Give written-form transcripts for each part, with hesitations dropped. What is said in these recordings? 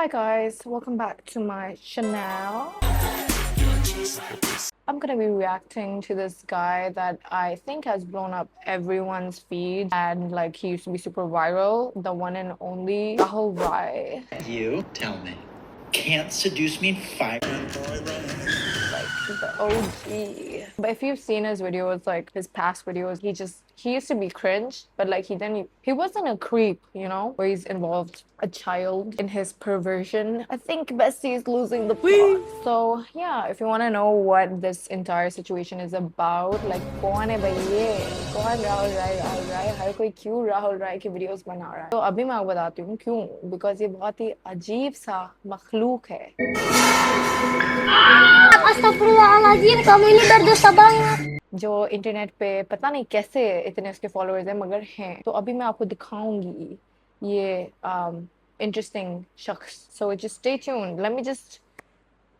Hi guys, welcome back to my channel. I'm gonna be reacting to this guy that I think has blown up everyone's feed and like he used to be super viral, the one and only Rahul Rai. You tell me. Can't seduce me in 5 Like the OG. But if you've seen his videos, like his past videos, he used to be cringe, but like he wasn't a creep, you know, where he's involved a child in his perversion. I think Bestie is losing the plot. So yeah, if you want to know what this entire situation is about, like कौन है भाई ये कौन राहुल राय हर कोई क्यों राहुल राय की videos बना रहा है, तो अभी मैं आपको बताती हूँ क्यों, बिकॉज ये बहुत ही अजीब सा मखलूक है. Astagfirullahaladzim, kamu ini berdosa banget. जो इंटरनेट पे पता नहीं कैसे इतने उसके फॉलोअर्स हैं मगर हैं, तो अभी मैं आपको दिखाऊंगी ये इंटरेस्टिंग शख्स. So just stay tuned, late me just.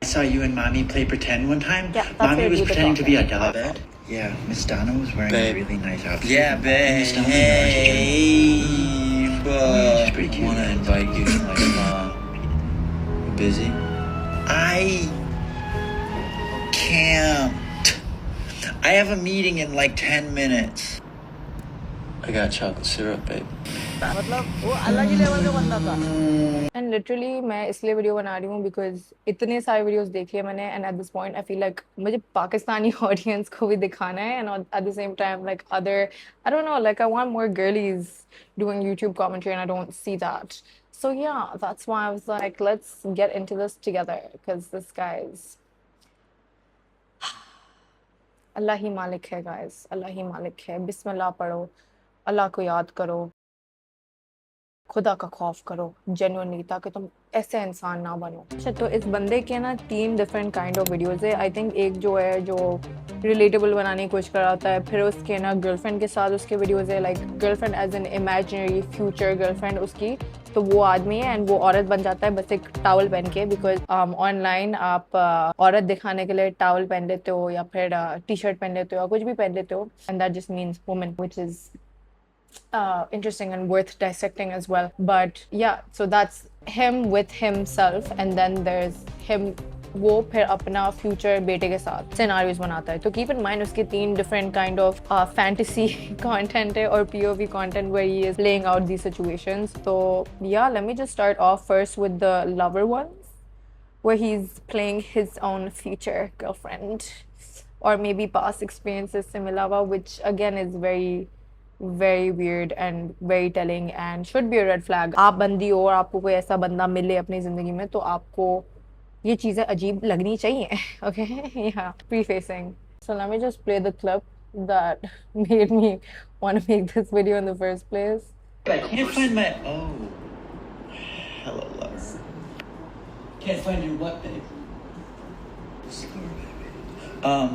I saw you and Mommy play pretend one time. Yeah, that's Mommy where was we were pretending to be a talking. dog. Yeah, Miss Donna was wearing Babe. a really nice outfit. Yeah, babe. Miss Donna was Hey, She's pretty cute. wanna invite you to my busy? I can't. I have a meeting in like 10 minutes. I got chocolate syrup, babe. And literally मैं इसलिए video बना रही हूँ because इतने सारे videos देखे मैंने, and at this point I feel like मुझे पाकिस्तानी ऑडियंस को भी दिखाना है, and at the same time like other I don't know, like I want more girlies doing YouTube commentary and I don't see that. So yeah, that's why I was like, let's get into this together because this guy's अल्लाह ही मालिक है guys, अल्लाह ही मालिक है. बिस्मिल्लाह पढ़ो, अल्लाह को याद करो, खुदा का खौफ करो जेन्युइनली, ताकि तुम ऐसे इंसान ना बनो. अच्छा, तो इस बंदे के ना 3 डिफरेंट काइंड ऑफ वीडियोस है. आई थिंक एक जो है जो रिलेटेबल बनाने की कोशिश कर रहा होता है, फिर उसके ना गर्लफ्रेंड के साथ उसके वीडियोस है, like girlfriend as an imaginary future girlfriend उसकी, तो वो आदमी है एंड वो औरत बन जाता है बस एक टावल पहन के, बिकॉज ऑनलाइन आप औरत दिखाने के लिए टावल पहन लेते हो या फिर टी शर्ट पहन लेते हो या कुछ भी पहन लेते हो, and that just means woman, which is interesting and worth dissecting as well. But yeah, so that's him with himself, and then there's him वो फिर अपना फ्यूचर बेटे के साथ सिनारियोज बनाता है. तो कीप इन माइंड उसके 3 different kind of fantasy content है और POV content where he is playing out these situations. तो या let me just start off first with the lover ones where he's playing his own future girlfriend or maybe past experiences से मिला हुआ, which again is very weird and very telling and should be a red flag. आप बंदी हो और आपको कोई ऐसा बंदा मिले अपनी जिंदगी में, तो आपको ये चीजें अजीब लगनी चाहिए. Okay, yeah, prefacing. So let me just play the clip that made me want to make this video in the first place. I can't find my. Oh. Hello, lover. Can't find your what, babe? What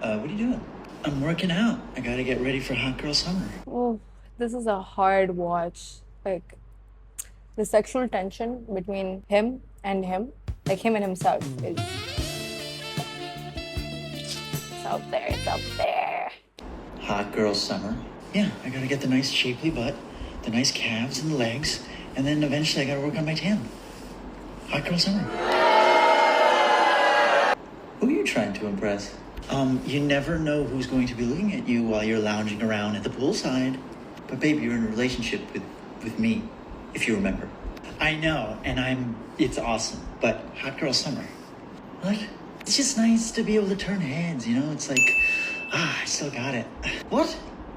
are you doing? I'm working out. I gotta get ready for Hot Girl Summer. Oh, this is a hard watch. Like the sexual tension between him and him, like him and himself, is it's out there. It's out there. Hot Girl Summer. Yeah, I gotta get the nice shapely butt, the nice calves and the legs, and then eventually I gotta work on my tan. Hot Girl Summer. Who are you trying to impress? You never know who's going to be looking at you while you're lounging around at the poolside. But babe, you're in a relationship with me, if you remember. I know, and it's awesome, but Hot Girl Summer. What? It's just nice to be able to turn heads, you know? It's like, I still got it. What?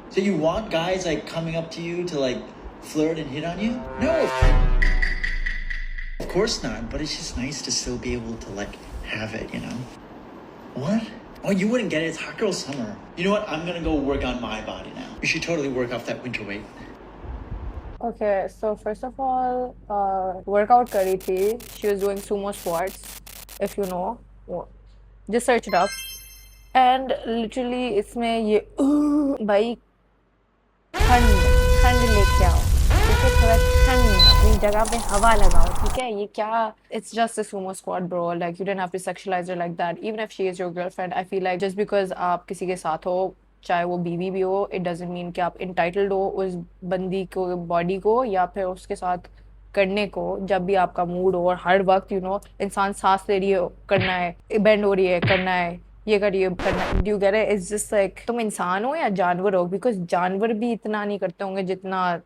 So you want guys like coming up to you to like flirt and hit on you? No. Of course not, but it's just nice to still be able to like have it, you know? What? Oh, you wouldn't get it. It's Hot Girl Summer. You know what? I'm gonna go work on my body now. You should totally work off that winter weight. Okay, so first of all, workout करी थी. She was doing sumo squats, if you know. Just search it up. And literally इसमें ये भाई ठंड लेके आओ, ठीक है, थोड़ा ठंड अपनी जगह पे हवा लगाओ, ठीक है. ये क्या, it's just a sumo squat bro, like you didn't have to sexualize her like that. Even if she is your girlfriend, I feel like just because आप किसी के साथ हो, चाहे वो बीवी भी हो, it doesn't mean कि आप entitled हो उस बंदी को बॉडी को या फिर उसके साथ करने को जब भी आपका मूड हो और हर वक्त इंसान सांस ले रही है करना है, बेंड हो रही है करना है, ये करिए करना है, do you get it? It's just like तुम इंसान हो या जानवर हो, बिकॉज जानवर भी इतना नहीं करते होंगे जितना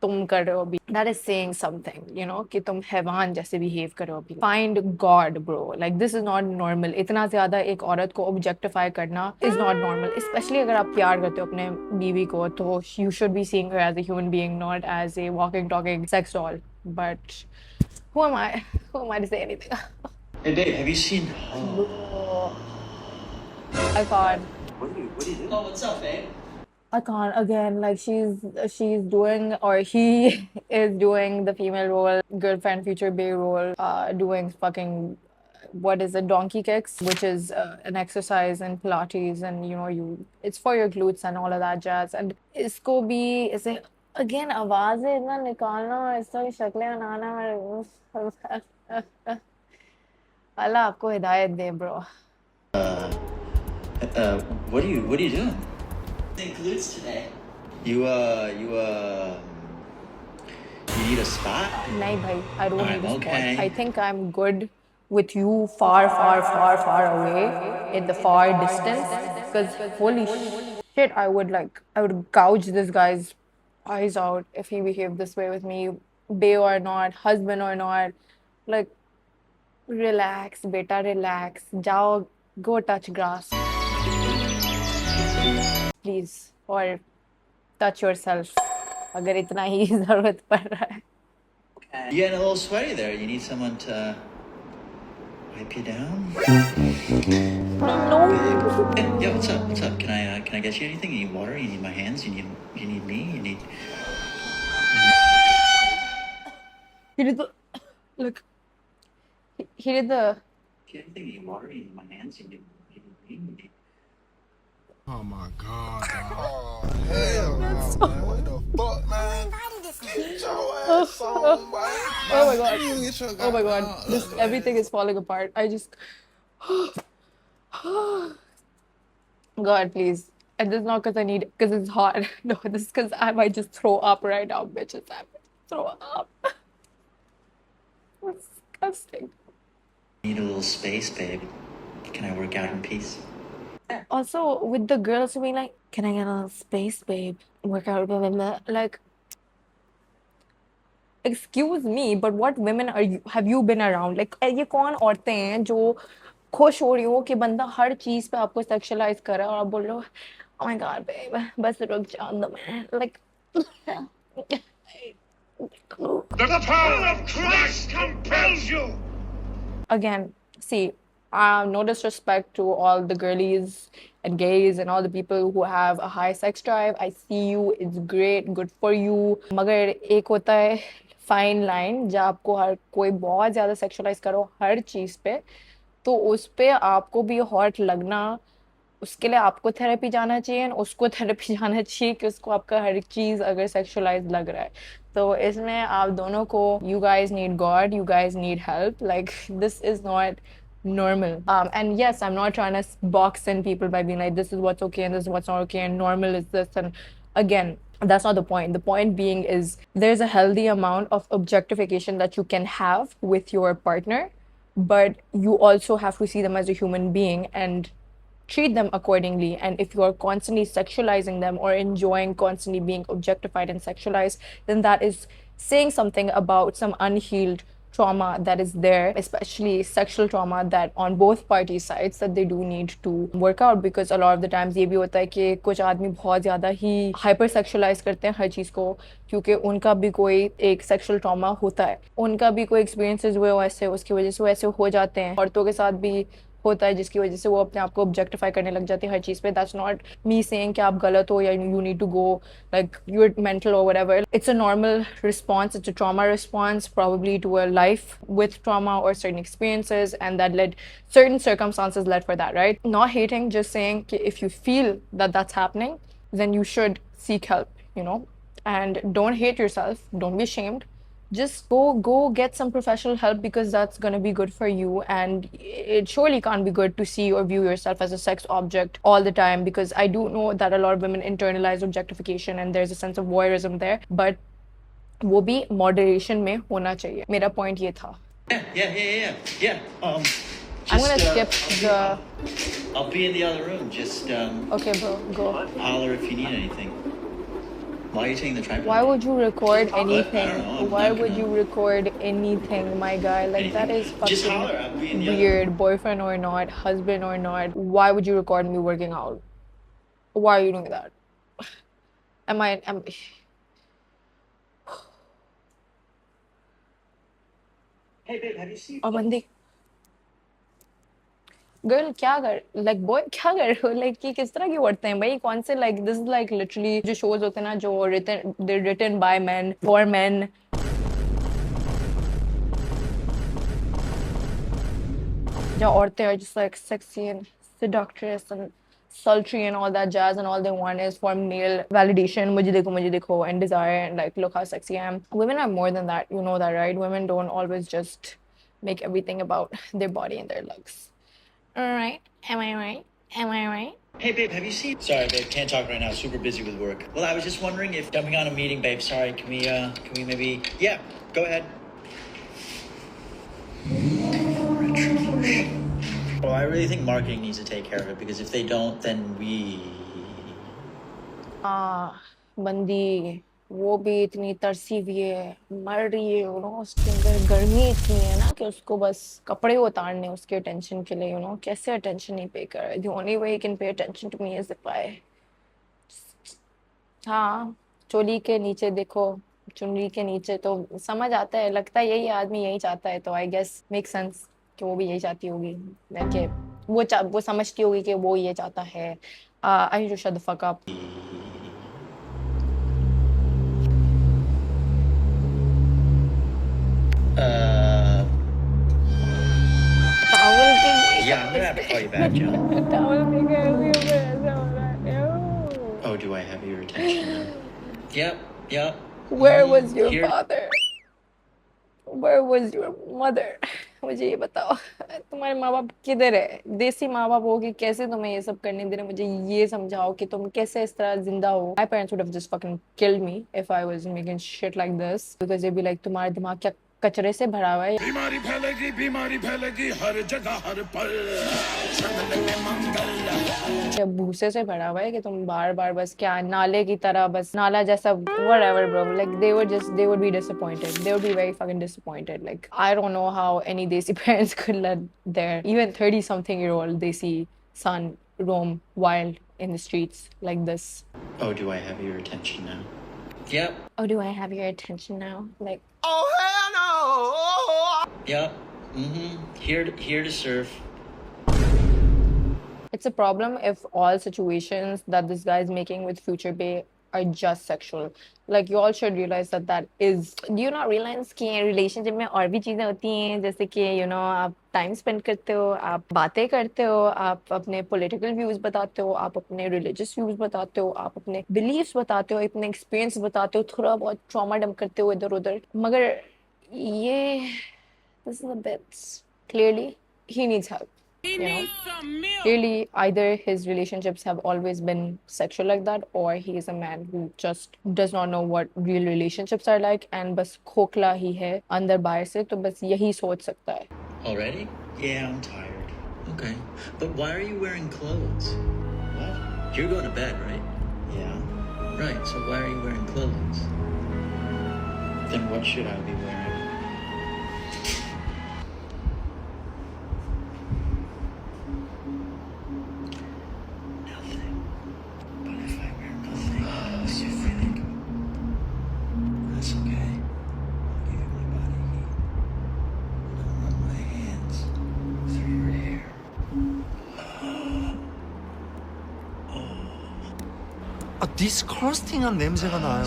तुम कर रहे हो अभी। दैट इज सेइंग समथिंग कि तुम हैवान जैसे बिहेव करो अभी। Find God bro, like this is not normal. इतना ज्यादा एक औरत को ऑब्जेक्टिफाई करना इज नॉट नॉर्मल, स्पेशली अगर आप प्यार करते हो अपने बीवी को, तो you should be seeing her as a human being, not as a walking talking sex doll. But who am I? Who am I to say anything? Hey, babe, have you seen? I can't. What do you do? Oh, what's up, babe? I can't again. Like she's doing, or he is doing the female role, girlfriend, future bae role, doing fucking what is it, donkey kicks, which is an exercise in Pilates, and it's for your glutes and all of that jazz. And isko bhi is again आवाज़ इतना निकालना और इस शक्लें बनाना। अल्लाह आपको हिदायत दे bro. What are you doing? Think glutes today. You need a spot? नहीं भाई, I don't Alright, need a spot. okay. I think I'm good with you far, far, far, far away in the far distance. Because holy shit, I would gouge this guy's eyes out if he behaved this way with me, bae or not, husband or not. Like, relax, beta, relax. Jao, go touch grass, please, or touch yourself. अगर इतना ही जरूरत पड़ रहा है. You're getting a little sweaty there. You need someone to wipe you down? No. Hey, yeah, what's up? What's up? Can I get you anything? You need water? You need my hands? You need me? You need... He did the look. He did the. Get anything? You need water? You need my hands? You need me? You need... Oh my god, dog. Oh, hell no, man. What the fuck, man? Get your ass on, boy. Oh my god. You get your Oh my god. goddamn This ugly everything is falling apart. I just. God, please. And this is not because I need it, because it's hot. No, this is because I might just throw up right now, bitches. I might throw up. It's disgusting. Need a little space, babe. Can I work out in peace? Also, with the girls being like, can I get a little space, babe? Work out with them. Like, excuse me, but what women have you been around? Like, ये कौन औरतें हैं जो खुश हो रही हो कि बंदा हर चीज पे आपको सेक्सुअलाइज कर रहा है और आप बोल रहे हो, oh my god, babe, बस रुक जाओ दो minute. Like, The power of Christ compels you! again, see, no disrespect to all the girlies and gays and all the people who have a high sex drive. I see you, it's great, good for you. मगर एक होता है fine line जब आपको हर कोई बहुत ज़्यादा sexualise करो हर चीज़ पे, तो उस पे आपको भी हॉट लगना, उसके लिए आपको थेरेपी जाना चाहिए और उसको थेरेपी जाना चाहिए कि उसको आपका हर चीज़ अगर सेक्सुअलाइज लग रहा है. तो इसमें आप दोनों को, you guys need God, you guys need help. Like, this is not normal. And yes, I'm not trying to box in people by being like, this is what's okay and this is what's not okay and normal is this. And again, that's not the point. The point being is there's a healthy amount of objectification that you can have with your partner, but you also have to see them as a human being and treat them accordingly. And if you are constantly sexualizing them or enjoying constantly being objectified and sexualized, then that is saying something about some unhealed trauma that is there, especially sexual trauma, that on both party sides that they do need to work out. Because a lot of the times ये भी होता है कि कुछ आदमी बहुत ज़्यादा ही hyper sexualise करते हैं हर चीज़ को, क्योंकि उनका भी कोई एक सेक्शुअल ट्रॉमा होता है, उनका भी कोई एक्सपीरियंसेस हुए वैसे, उसकी वजह से वैसे हो जाते हैं. औरतों के साथ भी होता है जिसकी वजह से वो अपने आप को ऑब्जेक्टिफाई करने लग जाती है हर चीज़ पे. दैट्स नॉट मी सेइंग कि आप गलत हो या you need to go like your mental और whatever. It's a normal response, it's a trauma response probably to a life with trauma or certain experiences, and that led certain circumstances led for that, right? Not hating, just saying if you feel that that's happening, then you should seek help, and don't hate yourself, don't be ashamed. Just go get some professional help, because that's going to be good for you. And it surely can't be good to see or view yourself as a sex object all the time, because I do know that a lot of women internalize objectification and there's a sense of voyeurism there. But वो भी moderation में होना चाहिए। मेरा point ये था। Yeah. I'm gonna Just, skip the. I'll be in the other room. Just Okay, bro, go. holler if you need anything. Why are you taking the tripod? Why would you record I don't anything? know, I'm Why not would gonna- you record anything, my guy? Like that is Anything. Just holler, I'll be in fucking the other weird. Boyfriend or not, husband or not. Why would you record me working out? Why are you doing that? Am Hey babe, have you seen? और बंदी girl क्या कर like boy क्या कर रहे हो like ये किस तरह की औरतें हैं भाई कौन से लाइक दिस लाइक लिटरली जो शोज होते हैं ना जो written by man for man जो औरतें are just like sexy and seductress and sultry and all that jazz and all they want is for male validation मुझे देखो and desire and like look how sexy I am. Women are more than that, you know that, right? Women don't always just make everything about their body and their looks. Alright, am I right? Am I right? Hey babe, have you seen? Sorry babe, can't talk right now. Super busy with work. Well, I was just wondering if jumping on a meeting, babe. Sorry, can we maybe? Yeah, go ahead. Well, I really think marketing needs to take care of it because if they don't, then we. बंदी वो भी इतनी तरसी हुई है मर रही है यू नो उसके अंदर गर्मी इतनी है ना कि उसको बस कपड़े उतारने उसके अटेंशन के लिए यू नो कैसे अटेंशन नहीं पे कर रहा है the only way he can pay attention to me is if I हाँ चोली के नीचे देखो चुनरी के नीचे तो समझ आता है लगता है यही आदमी यही चाहता है तो आई गेस मेक सेंस कि वो भी यही चाहती होगी कि वो समझती होगी कि वो ये चाहता है I to shut the fuck up towel के Yeah, I'm gonna have to call you back, John. Towel में कैसे ऊपर ऐसा हो रहा है Ew. Oh, do I have your attention now? Yep. Where was your Here- father? Where was your mother? मुझे ये बताओ तुम्हारे माँ बाप किधर है देसी माँ बाप हो कि कैसे तुम्हें ये सब करने दे रहे मुझे ये समझाओ कि तुम कैसे इस तरह जिंदा हो My parents would have just fucking killed me if I was making shit like this because they'd be like तुम्हारा दिमाग क्या कचरे से भरा हुआ है बीमारी फैलेगी हर जगह हर पल जंगल में मंगल या भूसे से भरा हुआ है कि तुम बार बार बस क्या नाले की तरह बस नाला जैसा whatever bro like they would be disappointed they would be very fucking disappointed like I don't know how any desi parents could let their even 30 something year old desi son roam wild in the streets like this Oh, do I have your attention now? Yep. oh do I have your attention now like Yep. Here to serve. It's a problem if all situations that this guy is making with Future Bay are just sexual. Like you all should realize that that is. Do you not realize कि relationship में और भी चीजें होती हैं जैसे कि you know आप time spend करते हो आप बातें करते हो आप अपने political views बताते हो आप अपने religious views बताते हो आप अपने beliefs बताते हो अपने experience बताते हो थोड़ा बहुत trauma dump करते हो इधर उधर मगर ये this is a bit clearly he needs help. You know, clearly either his relationships have always been sexual like that or he is a man who just does not know what real relationships are like and बस खोखला ही है अंदर बाहर से तो बस यही सोच सकता है Already? Yeah, I'm tired. Okay. But why are you wearing clothes? What? You're going to bed, right? Yeah. Right, so why are you wearing clothes? Then what should I be wearing? Nothing. But if I wear nothing, what else you think? That's okay. I'll give you my body heat. And I'll run my hands through your hair. 아, disgusting한 냄새가 나요.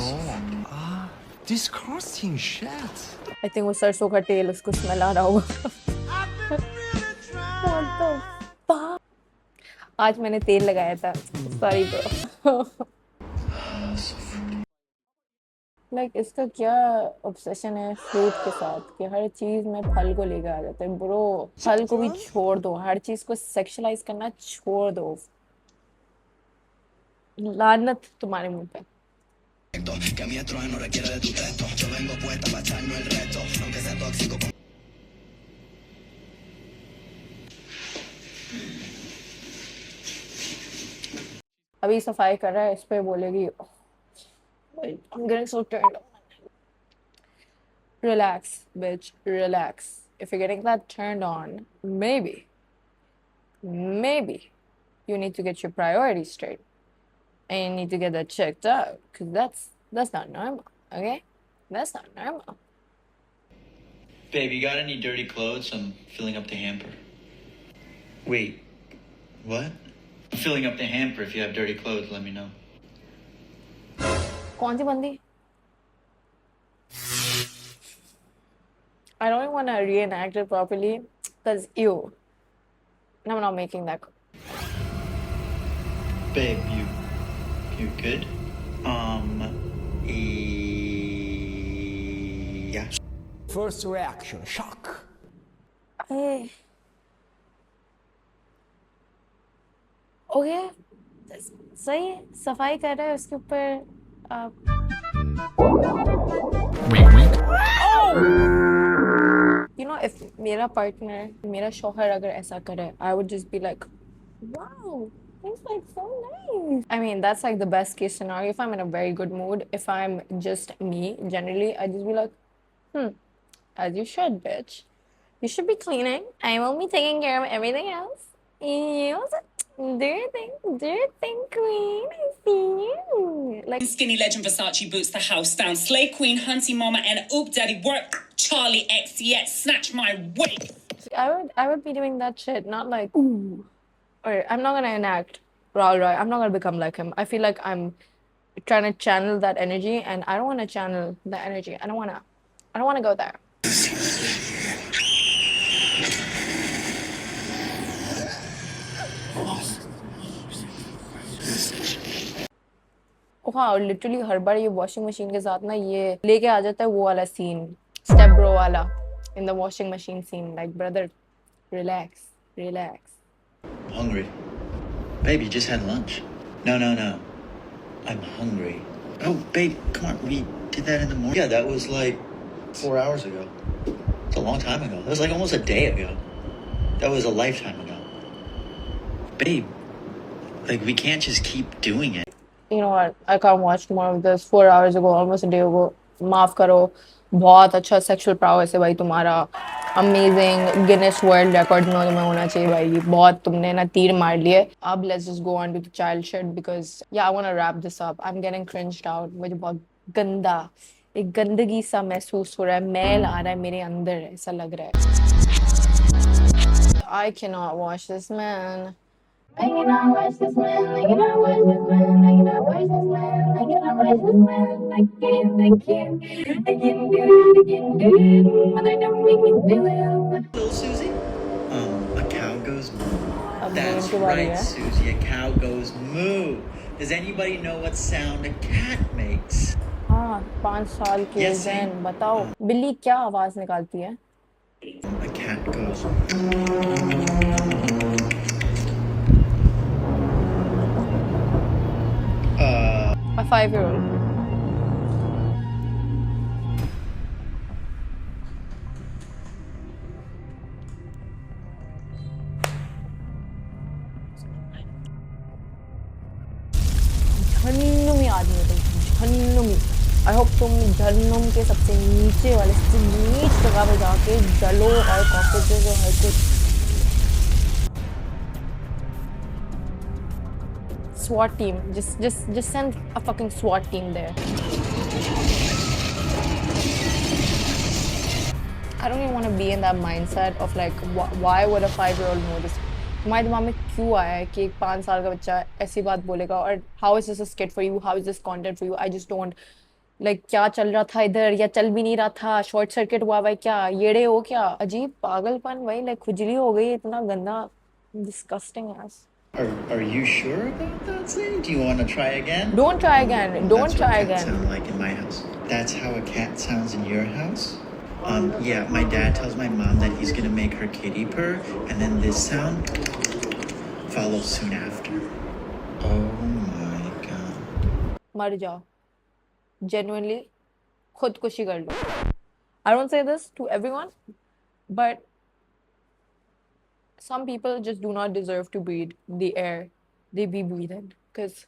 아, disgusting shit. I think वो सरसों का तेल उसको smell आ रहा होगा What the fuck? आज मैंने तेल लगाया था सॉरी ब्रो लाइक इसका क्या ऑब्सेशन है फ्रूट के साथ कि हर चीज में फल को लेकर आ जाता है ब्रो फल को भी छोड़ दो हर चीज को सेक्सुअलाइज करना छोड़ दो लानत तुम्हारे मुंह पे Que a mi estrés no requiere de tu texto. Yo vengo puesta para echarnos el resto, aunque sea tóxico. अभी सफाई कर रहा है, इस पे बोलेगी I'm getting so turned on. Relax, bitch, relax. If you're getting that turned on, maybe you need to get your priorities straight. And you need to get that checked out. Cause that's not normal, okay? That's not normal. Babe, you got any dirty clothes? I'm filling up the hamper. Wait, what? I'm filling up the hamper. If you have dirty clothes, let me know. कौन सी बंदी? I don't even want to reenact it properly because ew. And I'm not making that. Babe, you good? Yeah. First reaction, shock. Okay. Okay. सही है, सफाई कर रहा है उसके ऊपर आप you know, if मेरा partner, मेरा शौहर अगर ऐसा करे, I would just be like, wow, he's like so nice. I mean, that's like the best case scenario if I'm in a very good mood. If I'm just me, generally, I just be like, as you should, bitch. You should be cleaning. I will be taking care of everything else. You do your thing, queen. I see you. Like Skinny Legend Versace boots the house down. Slay Queen, Hunty Mama, and Oop Daddy work. Charlie XCX, snatch my wig. I would be doing that shit, not like ooh. Or I'm not gonna enact Raul Roy. I'm not gonna become like him. I feel like I'm trying to channel that energy, and I don't want to channel that energy. I don't wanna go there. हाँ, literally हर बार ये washing machine के साथ ना ये लेके आ जाता है वो वाला सीन, स्टेप ब्रो वाला, in the washing machine scene. Like, brother, relax. Hungry. Babe, you just had lunch. No. I'm hungry. Oh, babe, come on. We did that in the morning. Yeah, that was like 4 hours ago. It's a long time ago. That was like almost a day ago. That was a lifetime ago. Babe, like, we can't just keep doing it. You know what? I can't watch more of this. 4 hours ago, almost a day ago. माफ करो. बहुत अच्छा sexual prowess है भाई तुम्हारा. Amazing. Guinness World Record में तुम्हें होना चाहिए भाई. बहुत तुमने ना तीर मार लिए. अब let's just go on to the child shit because yeah, I want to wrap this up. I'm getting cringed out. मुझे बहुत गंदा, एक गंदगी सा महसूस हो रहा है. मैल आ रहा है मेरे अंदर, ऐसा लग रहा है. I cannot watch this, man. I cannot watch this man. I cannot watch this man. I cannot watch this man. I cannot watch this man. I can't do it. Mother, don't make me do it. Little Susie? A cow goes moo. अब That's main की बारी right, है. Susie. A cow goes moo. Does anybody know what sound a cat makes? हाँ, 5 साल की Yes, Jain बताओ, बिल्ली क्या आवाज निकालती है? A cat goes. A 5-year-old. झन्नुमी आदमी है तुम, झन्नुमी. आई होप तुम झन्नुम के सबसे नीचे वाले, सबसे नीच जगह पे जाके जलो और कॉकरोचेस और हर कुछ. SWAT team, just send a fucking SWAT team there. I don't even want to be in that mindset of like why would a 5-year-old know this? तुम्हारे दिमाग में क्यों आया है कि एक 5 साल का बच्चा ऐसी बात बोलेगा? और how is this a skit for you? How is this content for you? I just don't like. क्या चल रहा था इधर, या चल भी नहीं रहा था? शॉर्ट सर्किट हुआ भाई? क्या येड़े हो क्या? अजीब पागलपन भाई. लाइक खुजली हो गई, इतना गंदा, disgusting ass. Are you sure about that thing? Do you want to try again? Don't try again. Don't That's try what cats again. sound like in my house. That's how a cat sounds in your house? Yeah, my dad tells my mom that he's gonna make her kitty purr, and then this sound follows soon after. Oh my god. मर जाओ. genuinely खुदकुशी कर लो. I don't say this to everyone, but some people just do not deserve to breathe the air they be breathing. Because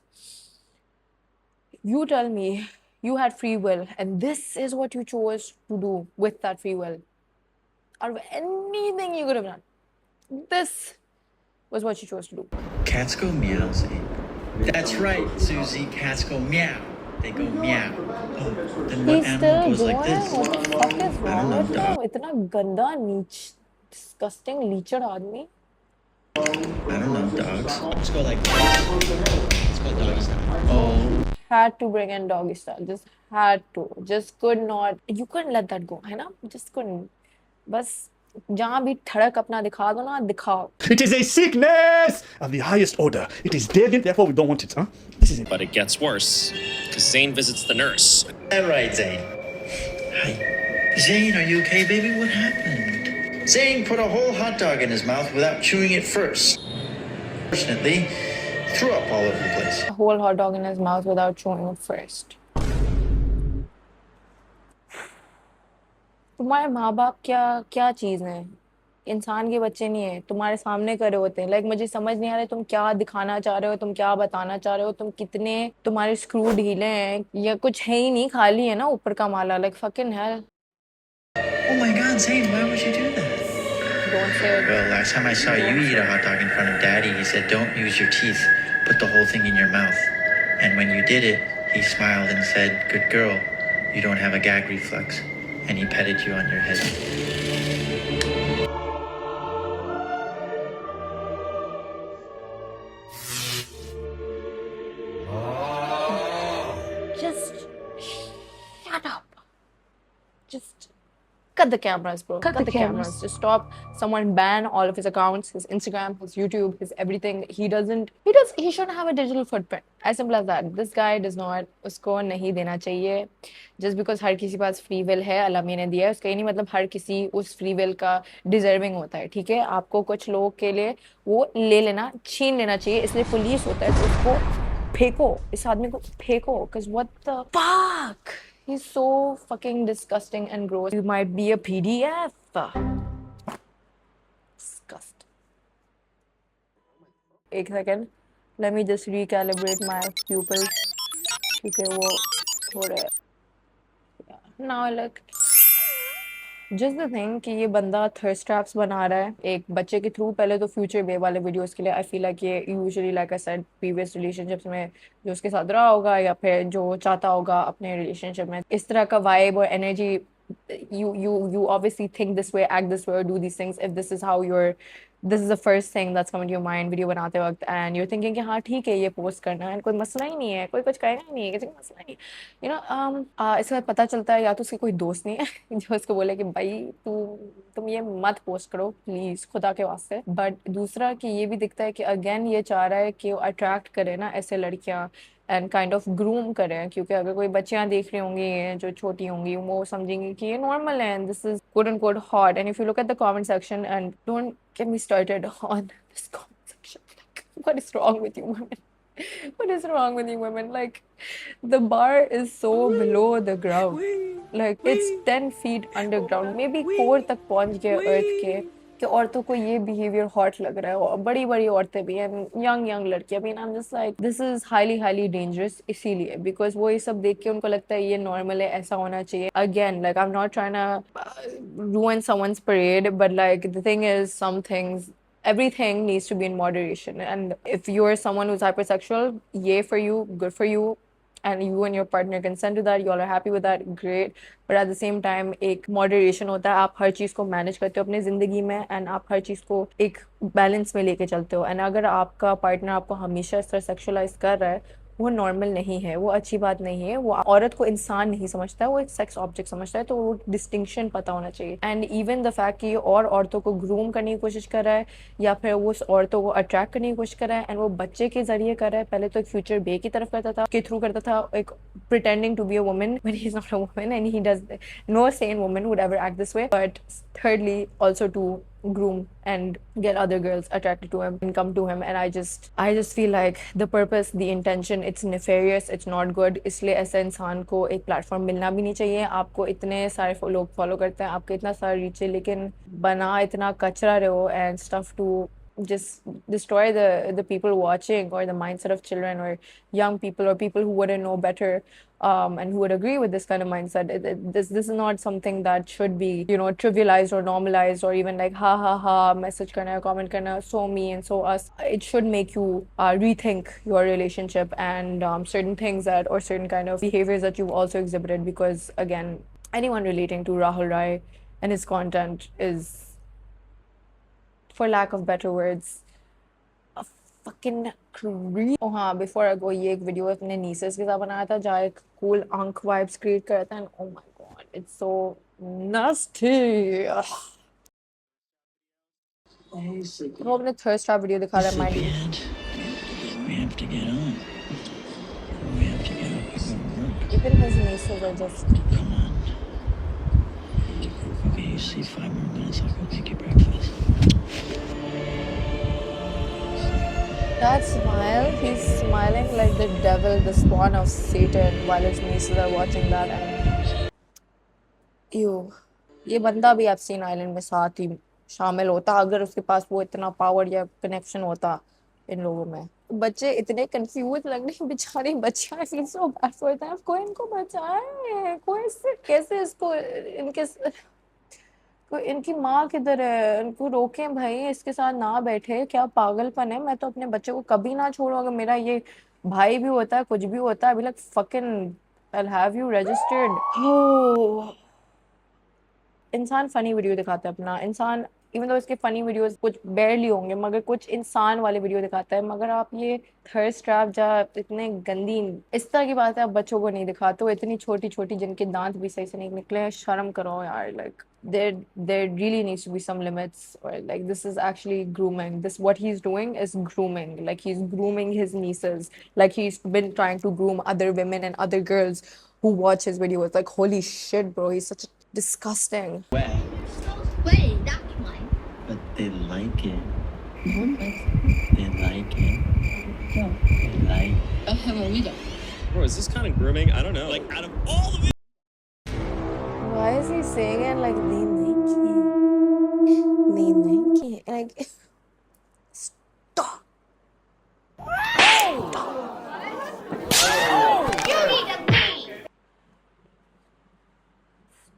you tell me you had free will and this is what you chose to do with that free will. Out of anything you could have done, this was what you chose to do. Cats go meow, see? That's right, Susie. Cats go meow. They go meow. Oh, then what He's animal still goes like going? this? What the fuck is I don't wrong know, with dog. him? इतना गंदा नीच disgusting लीचड़ आदमी. I don't know, dogs. Let's go like this. Let's go doggy style. Oh. Had to bring in doggy style. Just had to. Just could not. You couldn't let that go, है ना? Just couldn't. बस जहाँ भी ठड़क अपना दिखा दो ना, दिखाओ. It is a sickness of the highest order. It is deadly, therefore we don't want it, huh? This is it. But it gets worse, because Zane visits the nurse. All right, Zane. Hi. Zane, are you okay, baby? What happened? Zane put a whole hot dog in his mouth without chewing it first. Fortunately, threw up all over the place. A whole hot dog in his mouth without chewing it first. तुम्हारे माँ बाप क्या क्या चीज़ हैं? इंसान के बच्चे नहीं है, तुम्हारे सामने करे होते हैं. लाइक मुझे समझ नहीं आ रहा है तुम क्या दिखाना चाह रहे हो, तुम क्या बताना चाह रहे हो, तुम कितने तुम्हारे स्क्रू ढीले हैं या कुछ है ही नहीं, खाली है ना ऊपर का माला. Like fucking hell. Oh my God, Zane, why would you do that? Don't say it. Well, last time I saw you eat a hot dog in front of Daddy, he said, "Don't use your teeth. Put the whole thing in your mouth." And when you did it, he smiled and said, "Good girl. You don't have a gag reflex." And he petted you on your head. Just shut up. Just cut the cameras, bro. Cut the cameras. Just stop. Someone ban all of his accounts, his Instagram, his YouTube, his everything. He shouldn't have a digital footprint. As simple as that. This guy does not. उसको नहीं देना चाहिए. Just because हर किसी पास free will है, अल्लाह मियाँ ने दिया है, उसका ये नहीं मतलब हर किसी उस free will का deserving होता है. ठीक है? आपको कुछ लोगों के लिए वो ले लेना, छीन लेना चाहिए. इसलिए पुलिस होता है तो उसको फेंको. इस आदमी को फेंको. Because what the fuck? He's so fucking disgusting and gross. You might be a PDF. Disgust. एक second. Let me just recalibrate my pupils. क्योंकि वो थोड़े. Yeah. Now look. Just the thing कि ये बंदा thirst traps बना रहा है एक बच्चे के थ्रू. पहले तो फ्यूचर बे वाले वीडियोस के लिए I feel like ये usually like I said previous relationships में जो उसके साथ रहा होगा या फिर जो चाहता होगा अपने relationship में इस तरह का vibe और energy. You obviously think this way, act this way, or do these things if this is how this is the first thing that's coming to your mind video बनाते वक्त and you're thinking कि हाँ ठीक है ये post करना है, कोई मसला ही नहीं है, कोई कुछ कहेगा ही नहीं है, किसी का मसला नहीं. You know, इसका पता चलता है या तो उसके कोई दोस्त नहीं है जो उसको बोले कि भाई तुम ये मत पोस्ट करो प्लीज खुदा के वास्ते. बट दूसरा कि ये भी दिखता है कि अगेन ये चाह रहा है कि वो अट्रैक्ट करे ना ऐसे लड़कियां एंड काइंड ऑफ ग्रूम करें. क्योंकि अगर कोई बच्चियां देख रही होंगी ये जो छोटी होंगी वो समझेंगी कि ये नॉर्मल है and this is good and good hot. And if you look at the comment section and don't get me started on this comment section. Like, what is wrong with you women? What is wrong with you women? Like, the bar is so below the ground. Like, it's 10 feet underground. Maybe core तक पहुंच गए earth के कि औरतों को ये behavior hot लग रहा है और बड़ी-बड़ी औरतें भी हैं young लड़कियां भी. I'm just like, this is highly dangerous इसीलिए because वो ये सब देख के उनको लगता है ये normal है, ऐसा होना चाहिए. Again, like I'm not trying to ruin someone's parade, but like the thing is some things everything needs to be in moderation. And if you're someone who's hypersexual, yay for you, good for you. And you and your partner consent to that, you all are happy with that, great. But at the same time, एक moderation होता है. आप हर चीज़ को manage करते हो अपनी ज़िंदगी में and आप हर चीज़ को एक balance में लेके चलते हो. And अगर आपका partner आपको हमेशा इस तरह sexualize कर रहा है, वो नॉर्मल नहीं है, वो अच्छी बात नहीं है. वो औरत को इंसान नहीं समझता है, वो एक सेक्स ऑब्जेक्ट समझता है. तो वो डिस्टिंक्शन पता होना चाहिए. एंड इवन द फैक्ट कि और औरतों को ग्रूम करने की कोशिश कर रहा है या फिर वो उस औरतों को अट्रैक्ट करने की कोशिश कर रहा है एंड वो बच्चे के जरिए कर रहा है. पहले तो एक फ्यूचर बे की तरफ करता था, के थ्रू करता था, एक pretending to be a woman when he is not a woman and he does no sane woman would ever act this way. But thirdly also to groom and get other girls attracted to him and come to him, and I just feel like the purpose, the intention, it's nefarious, it's not good. इसलिए ऐसे इंसान को एक platform मिलना भी नहीं चाहिए. आपको इतने सारे लोग फॉलो करते हैं, आपके इतना सारा रीच है, लेकिन बना इतना कचरा रहे हो and stuff to just destroy the people watching, or the mindset of children or young people or people who wouldn't know better, and who would agree with this kind of mindset. This is not something that should be, you know, trivialized or normalized, or even like ha ha ha message karna, comment karna, so me and so us. It should make you rethink your relationship and certain things that, or certain kind of behaviors that you've also exhibited, because again, anyone relating to Rahul Rai and his content is, for lack of better words, a fucking creep. Oh हाँ, before I go, ये एक video अपने nieces के साथ बनाया था जहाँ एक cool आंख vibes create कर रहा था, and oh my god, it's so nasty. वो अपने thirst trap वीडियो दिखा रहा है, mind you. We have to get on. We have to get up and go to work. Even his nieces are just. Come on. Okay, you see 5 more minutes, I'll go make you breakfast. That smile, he's smiling like the devil, the spawn of Satan, while his nieces are watching that, and ew. ये बंदा भी Epstein island में साथ ही शामिल होता अगर उसके पास वो इतना पावर या कनेक्शन होता इन लोगों में. बच्चे इतने कंफ्यूज लग रहे हैं, बेचारे बच्चे. I feel so bad for them. कोई इनको बचाए, कोई इससे कैसे इसको, इनके कोई, इनकी माँ किधर है, इनको रोकें भाई, इसके साथ ना बैठे. क्या पागलपन है. मैं तो अपने बच्चे को कभी ना छोड़ूं. अगर मेरा ये भाई भी होता है, कुछ भी होता है, अभी like fucking I'll have you registered. Oh. इंसान फनी वीडियो दिखाता है अपना. इंसान इवन दो इसके फनी वीडियोस कुछ बेयरली होंगे, मगर कुछ इंसान वाले वीडियो दिखाता है. मगर आप ये थर्स्ट ट्रैप जा इतने गंदी, इस तरह की बात है आप बच्चों को नहीं दिखाते हो. इतनी छोटी छोटी जिनके दांत भी सही से नहीं निकले हैं. शर्म करो यार. Like there really needs to be some limits, or like this is actually grooming. This, what he's doing is grooming. Like he's grooming his nieces, like he's been trying to groom other women and other girls who watch his videos. Like holy shit bro, he's such a disgusting. Wait, that's mine. But they like it. They like it. They like. Bro, is this kind of grooming? I don't know. Like, out of all the Why is he saying it like Lee Nikki? Like, stop. You need a beat.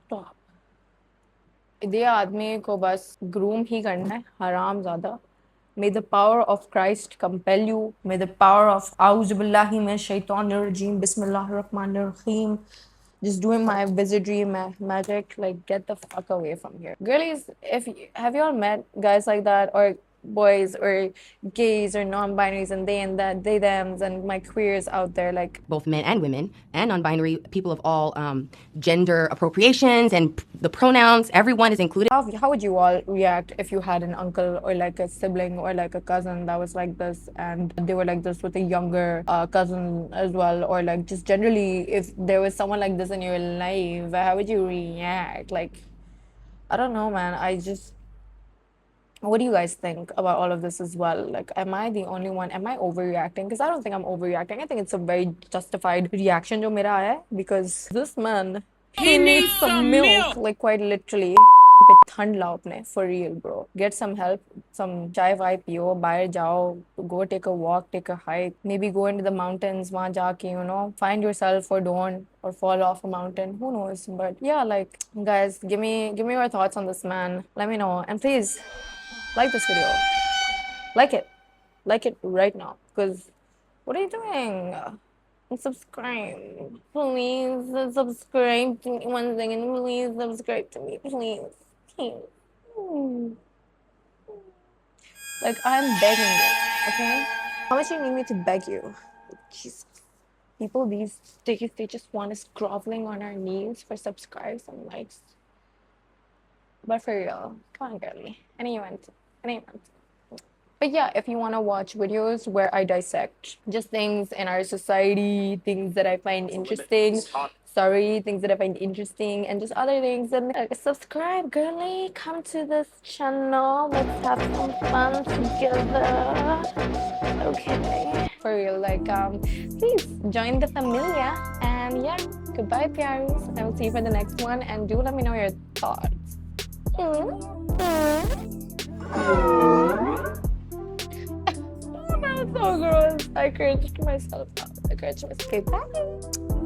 Stop. ये आदमी को बस groom ही करना है, हराम ज़्यादा. May the power of Christ compel you. May the power of A'udhu Billahi Minash Shaitanir Rajeem. Bismillahir Rahmanir Rahim. Just doing my wizardry magic. Like, get the fuck away from here. Girlies, have you all met guys like that, or boys or gays or non-binaries and they and that, they thems and my queers out there, like both men and women and non-binary people of all gender appropriations and the pronouns, everyone is included. How would you all react if you had an uncle or like a sibling or like a cousin that was like this, and they were like this with a younger cousin as well, or like just generally if there was someone like this in your life, how would you react? Like, I don't know, man. What do you guys think about all of this as well? Like, am I the only one? Am I overreacting? Because I don't think I'm overreacting. I think it's a very justified reaction jo mera hai, because this man, he needs some milk. Like, quite literally. पे ठंड लाओ अपने, for real bro. Get some help, some chai वाय पियो, बाहर जाओ, go take a walk, take a hike, maybe go into the mountains, वहाँ जाके, you know, find yourself, or don't, or fall off a mountain, who knows. But yeah, like, guys, give me your thoughts on this man. Let me know, and please like this video. Like it right now, because what are you doing? And subscribe, please subscribe to me. One second, please subscribe to me, please. Like, I'm begging you, okay? How much you need me to beg you? Jesus. People these days, they just want us groveling on our knees for subscribes and likes. But for real, come on, girlie. Anyone. But yeah, if you want to watch videos where I dissect just things in our society, things that I find interesting, story, things that I find interesting, and just other things. And subscribe, girly. Come to this channel. Let's have some fun together. Okay. For real, like, please join the familia. And yeah, goodbye, Piaris. I will see you for the next one. And do let me know your thoughts. That was so gross. I cringed myself out. I cringed myself. Okay, bye.